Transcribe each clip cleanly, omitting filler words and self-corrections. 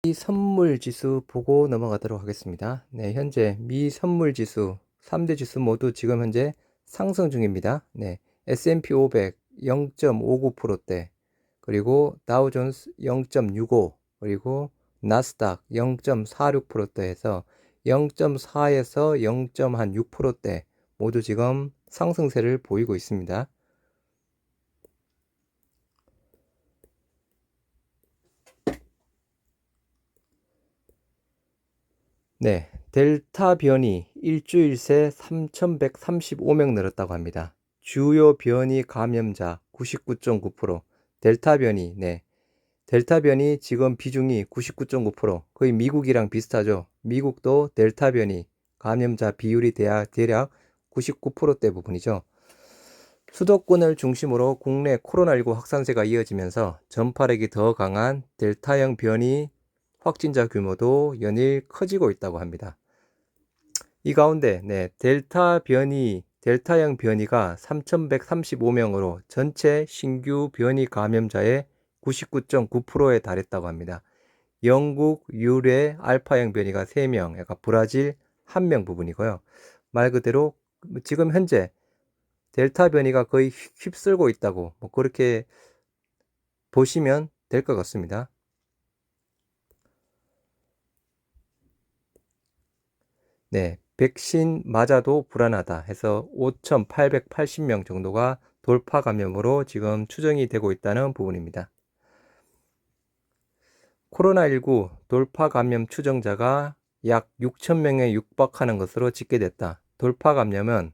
미 선물 지수 보고 넘어가도록 하겠습니다. 네, 현재 미 선물 지수 3대 지수 모두 지금 현재 상승 중입니다. 네, S&P 500 0.59%대, 그리고 다우존스 0.65, 그리고 나스닥 0.46%대에서 0.4에서 0.6%대 모두 지금 상승세를 보이고 있습니다. 네, 델타 변이 일주일 새 3,135명 늘었다고 합니다. 주요 변이 감염자 99.9%, 델타 변이, 네. 델타 변이 지금 비중이 99.9%, 거의 미국이랑 비슷하죠. 미국도 델타 변이 감염자 비율이 대략 99%대 부분이죠. 수도권을 중심으로 국내 코로나19 확산세가 이어지면서 전파력이 더 강한 델타형 변이 확진자 규모도 연일 커지고 있다고 합니다. 이 가운데 델타형 변이가 3,135명으로 전체 신규 변이 감염자의 99.9%에 달했다고 합니다. 영국 유래 알파형 변이가 3명, 그러니까 브라질 1명 부분이고요. 말 그대로 지금 현재 델타 변이가 거의 휩쓸고 있다고 그렇게 보시면 될 것 같습니다. 네, 백신 맞아도 불안하다 해서 5,880명 정도가 돌파 감염으로 지금 추정이 되고 있다는 부분입니다. 코로나19 돌파 감염 추정자가 약 6,000명에 육박하는 것으로 집계됐다. 돌파 감염은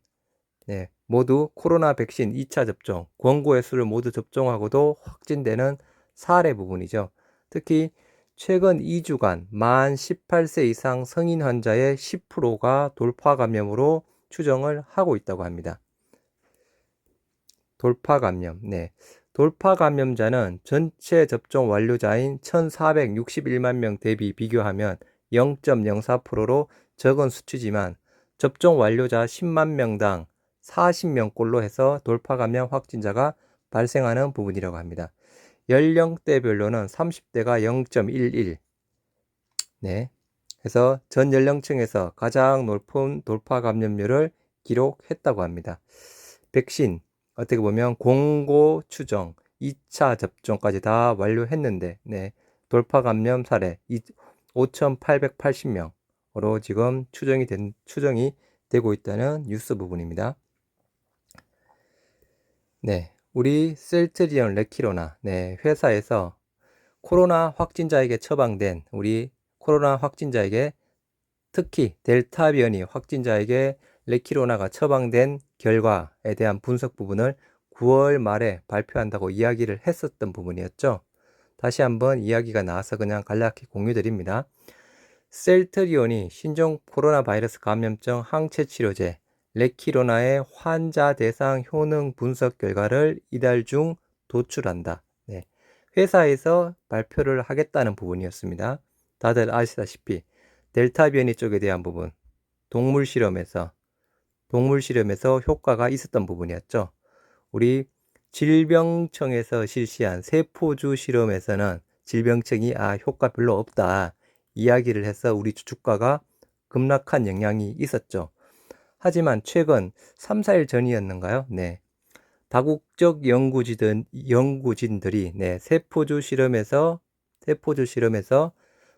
모두 코로나 백신 2차 접종, 권고의 수를 모두 접종하고도 확진되는 사례 부분이죠. 특히 최근 2주간 만 18세 이상 성인 환자의 10%가 돌파 감염으로 추정을 하고 있다고 합니다. 돌파 감염, 돌파 감염자는 전체 접종 완료자인 1,461만 명 대비 비교하면 0.04%로 적은 수치지만 접종 완료자 10만 명당 40명꼴로 해서 돌파 감염 확진자가 발생하는 부분이라고 합니다. 연령대별로는 30대가 0.11, 해서 전 연령층에서 가장 높은 돌파 감염률을 기록했다고 합니다. 백신, 어떻게 보면 공고 추정 2차 접종까지 다 완료했는데 돌파 감염 사례 5,880명으로 지금 추정이 되고 있다는 뉴스 부분입니다. 우리 셀트리온 레키로나 회사에서 코로나 확진자에게 처방된 우리 코로나 확진자에게 특히 델타 변이 확진자에게 레키로나가 처방된 결과에 대한 분석 부분을 9월 말에 발표한다고 이야기를 했었던 부분이었죠. 다시 한번 이야기가 나와서 그냥 간략히 공유드립니다. 셀트리온이 신종 코로나 바이러스 감염증 항체 치료제 레키로나의 환자 대상 효능 분석 결과를 이달 중 도출한다. 회사에서 발표를 하겠다는 부분이었습니다. 다들 아시다시피 델타 변이 쪽에 대한 부분, 동물 실험에서 효과가 있었던 부분이었죠. 우리 질병청에서 실시한 세포주 실험에서는 질병청이 효과 별로 없다 이야기를 해서 우리 주가가 급락한 영향이 있었죠. 하지만 최근 3, 4일 전이었는가요? 다국적 연구진들이 세포주 실험에서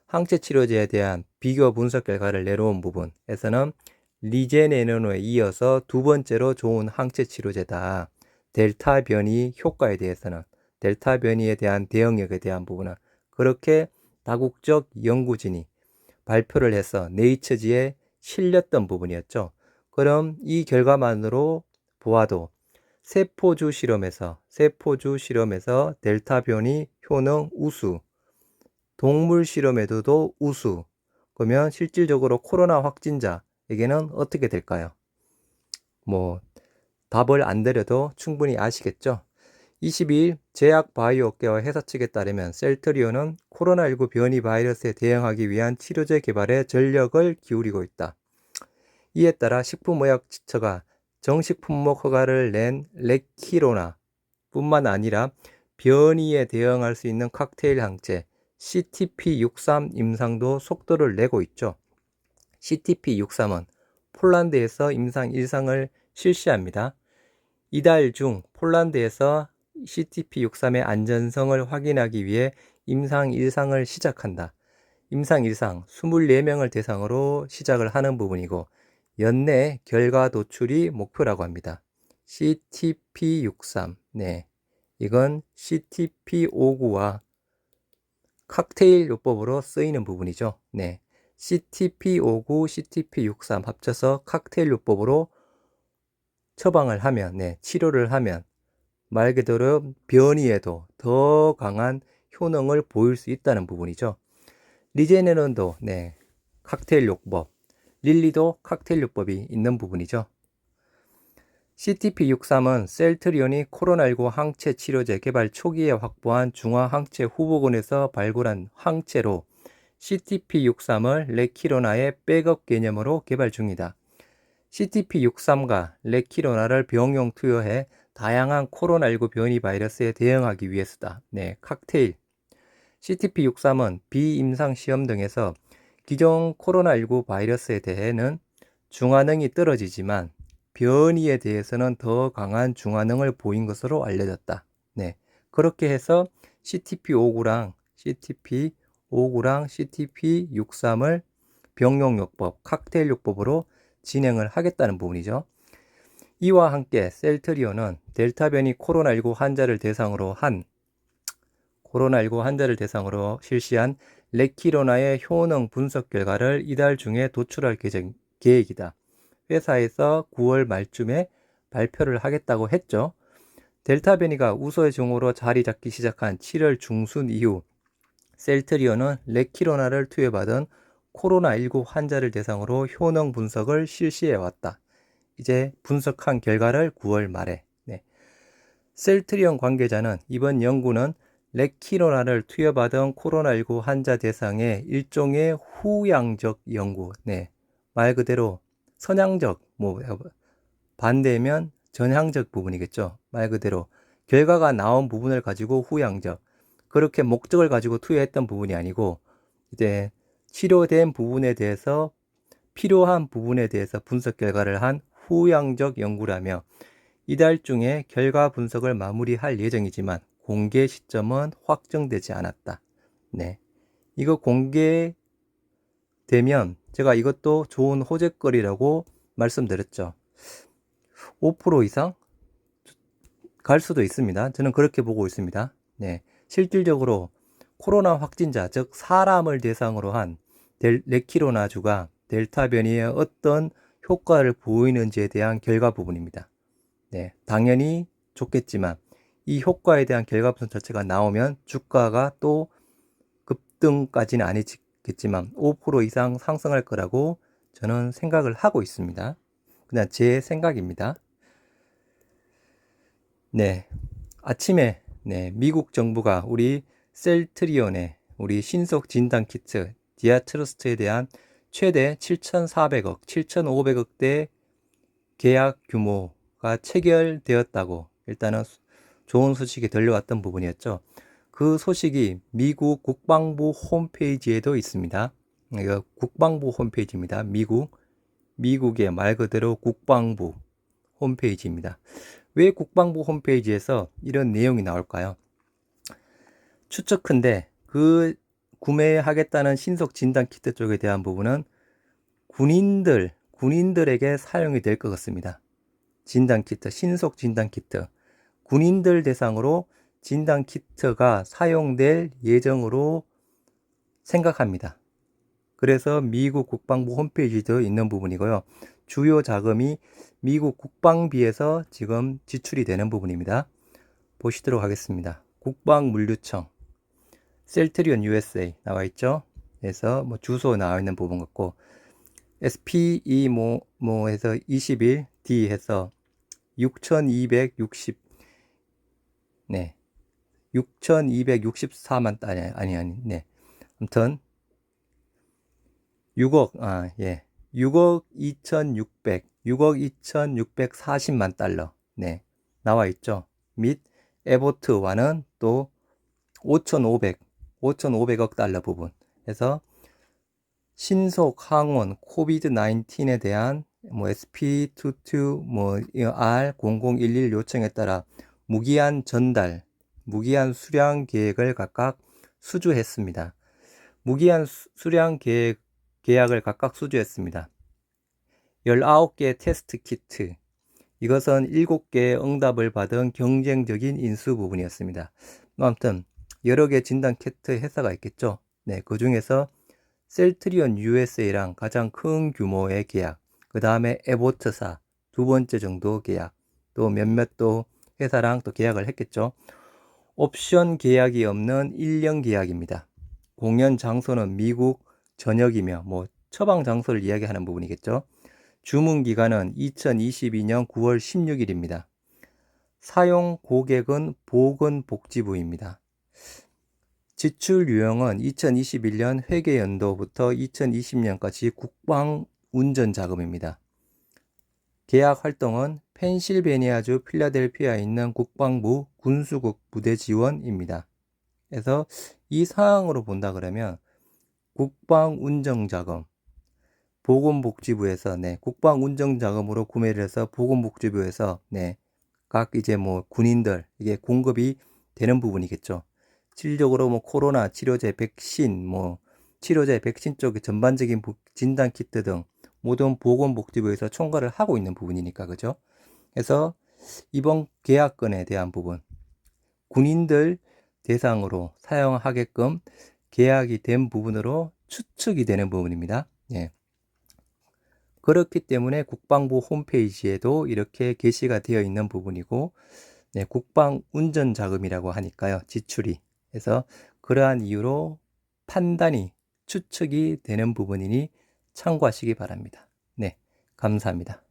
항체 치료제에 대한 비교 분석 결과를 내놓은 부분에서는 리제네노에 이어서 두 번째로 좋은 항체 치료제다. 델타 변이 효과에 대해서는, 델타 변이에 대한 대응력에 대한 부분은 그렇게 다국적 연구진이 발표를 해서 네이처지에 실렸던 부분이었죠. 그럼 이 결과만으로 보아도 세포주 실험에서 델타 변이 효능 우수, 동물 실험에도 우수, 그러면 실질적으로 코로나 확진자에게는 어떻게 될까요? 답을 안 드려도 충분히 아시겠죠? 22일 제약바이오 업계와 회사 측에 따르면 셀트리온은 코로나19 변이 바이러스에 대응하기 위한 치료제 개발에 전력을 기울이고 있다. 이에 따라 식품의약처가 정식 품목 허가를 낸 레키로나 뿐만 아니라 변이에 대응할 수 있는 칵테일 항체 CTP63 임상도 속도를 내고 있죠. CTP63은 폴란드에서 임상 1상을 실시합니다. 이달 중 폴란드에서 CTP63의 안전성을 확인하기 위해 임상 1상을 시작한다. 임상 1상 24명을 대상으로 시작을 하는 부분이고 연내 결과 도출이 목표라고 합니다. CTP63, 네, 이건 CTP59와 칵테일 요법으로 쓰이는 부분이죠. 네, CTP59, CTP63 합쳐서 칵테일 요법으로 처방을 하면, 네, 치료를 하면 말 그대로 변이에도 더 강한 효능을 보일 수 있다는 부분이죠. 리제네론도, 네, 칵테일 요법, 릴리도 칵테일 요법이 있는 부분이죠. CTP63은 셀트리온이 코로나19 항체 치료제 개발 초기에 확보한 중화항체 후보군에서 발굴한 항체로 CTP63을 레키로나의 백업 개념으로 개발 중이다. CTP63과 레키로나를 병용 투여해 다양한 코로나19 변이 바이러스에 대응하기 위해서다. 네, 칵테일. CTP63은 비임상 시험 등에서 기존 코로나19 바이러스에 대해는 중화능이 떨어지지만 변이에 대해서는 더 강한 중화능을 보인 것으로 알려졌다. 네, 그렇게 해서 CTP59랑 CTP63을 병용요법, 칵테일 요법으로 진행을 하겠다는 부분이죠. 이와 함께 셀트리온은 델타 변이 코로나19 환자를 대상으로 실시한 레키로나의 효능 분석 결과를 이달 중에 도출할 계획이다. 회사에서 9월 말쯤에 발표를 하겠다고 했죠. 델타 변이가 우서의 종으로 자리 잡기 시작한 7월 중순 이후 셀트리온은 레키로나를 투여받은 코로나19 환자를 대상으로 효능 분석을 실시해왔다. 이제 분석한 결과를 9월 말에, 네. 셀트리온 관계자는 이번 연구는 레키로나를 투여받은 코로나19 환자 대상의 일종의 후양적 연구, 네, 말 그대로 선양적, 반대면 전향적 부분이겠죠. 말 그대로 결과가 나온 부분을 가지고 후양적, 그렇게 목적을 가지고 투여했던 부분이 아니고 이제 치료된 부분에 대해서 필요한 부분에 대해서 분석 결과를 한 후양적 연구라며 이달 중에 결과 분석을 마무리할 예정이지만 공개 시점은 확정되지 않았다. 네, 이거 공개되면 제가 이것도 좋은 호재거리라고 말씀드렸죠. 5% 이상 갈 수도 있습니다. 저는 그렇게 보고 있습니다. 네, 실질적으로 코로나 확진자, 즉 사람을 대상으로 한 레키로나주가 델타 변이에 어떤 효과를 보이는지에 대한 결과 부분입니다. 네, 당연히 좋겠지만 이 효과에 대한 결과 분석 자체가 나오면 주가가 또 급등까지는 아니겠지만 5% 이상 상승할 거라고 저는 생각을 하고 있습니다. 그냥 제 생각입니다. 네, 아침에 미국 정부가 우리 셀트리온의 우리 신속 진단 키트 디아트러스트에 대한 최대 7,400억, 7,500억대 계약 규모가 체결되었다고 일단은 좋은 소식이 들려왔던 부분이었죠. 그 소식이 미국 국방부 홈페이지에도 있습니다. 이거 국방부 홈페이지입니다. 미국의 말 그대로 국방부 홈페이지입니다. 왜 국방부 홈페이지에서 이런 내용이 나올까요? 추측컨대 그 구매하겠다는 신속 진단 키트 쪽에 대한 부분은 군인들에게 사용이 될 것 같습니다. 진단 키트, 신속 진단 키트. 군인들 대상으로 진단 키트가 사용될 예정으로 생각합니다. 그래서 미국 국방부 홈페이지도 있는 부분이고요. 주요 자금이 미국 국방비에서 지금 지출이 되는 부분입니다. 보시도록 하겠습니다. 국방물류청, 셀트리온 USA 나와 있죠. 그래서 주소 나와 있는 부분 같고 SPE 해서 21 D 해서 6,260 네, 6,264만 아니 네, 아무튼 6억 2,640만 달러 네, 나와 있죠. 및 에보트와는 또 5,500 5,500억 달러 부분. 그래서 신속 항원 코비드 19에 대한 SP22 R0011 요청에 따라 무기한 전달, 무기한 수량 계획을 각각 수주했습니다. 무기한 수량 계약을 각각 수주했습니다. 19개 테스트 키트, 이것은 7개의 응답을 받은 경쟁적인 인수 부분이었습니다. 아무튼 여러 개 진단 키트 회사가 있겠죠. 네, 그 중에서 셀트리온 USA랑 가장 큰 규모의 계약, 그 다음에 에보트사 두 번째 정도 계약, 또 몇몇 또 회사랑 또 계약을 했겠죠. 옵션 계약이 없는 1년 계약입니다. 공연 장소는 미국 전역이며 처방 장소를 이야기하는 부분이겠죠. 주문 기간은 2022년 9월 16일입니다. 사용 고객은 보건복지부입니다. 지출 유형은 2021년 회계연도부터 2020년까지 국방운전자금입니다. 계약 활동은 펜실베니아주 필라델피아에 있는 국방부 군수국 부대 지원입니다. 그래서 이 사항으로 본다 그러면 국방운전자금, 보건복지부에서 국방운전자금으로 구매를 해서 보건복지부에서 각 이제 군인들 이게 공급이 되는 부분이겠죠. 실질적으로 코로나 치료제, 백신, 치료제, 백신 쪽의 전반적인 진단 키트 등 모든 보건복지부에서 총괄을 하고 있는 부분이니까, 그죠? 그래서 이번 계약건에 대한 부분, 군인들 대상으로 사용하게끔 계약이 된 부분으로 추측이 되는 부분입니다. 예. 그렇기 때문에 국방부 홈페이지에도 이렇게 게시가 되어 있는 부분이고, 국방운전자금이라고 하니까요, 지출이. 그래서 그러한 이유로 판단이 추측이 되는 부분이니 참고하시기 바랍니다. 네, 감사합니다.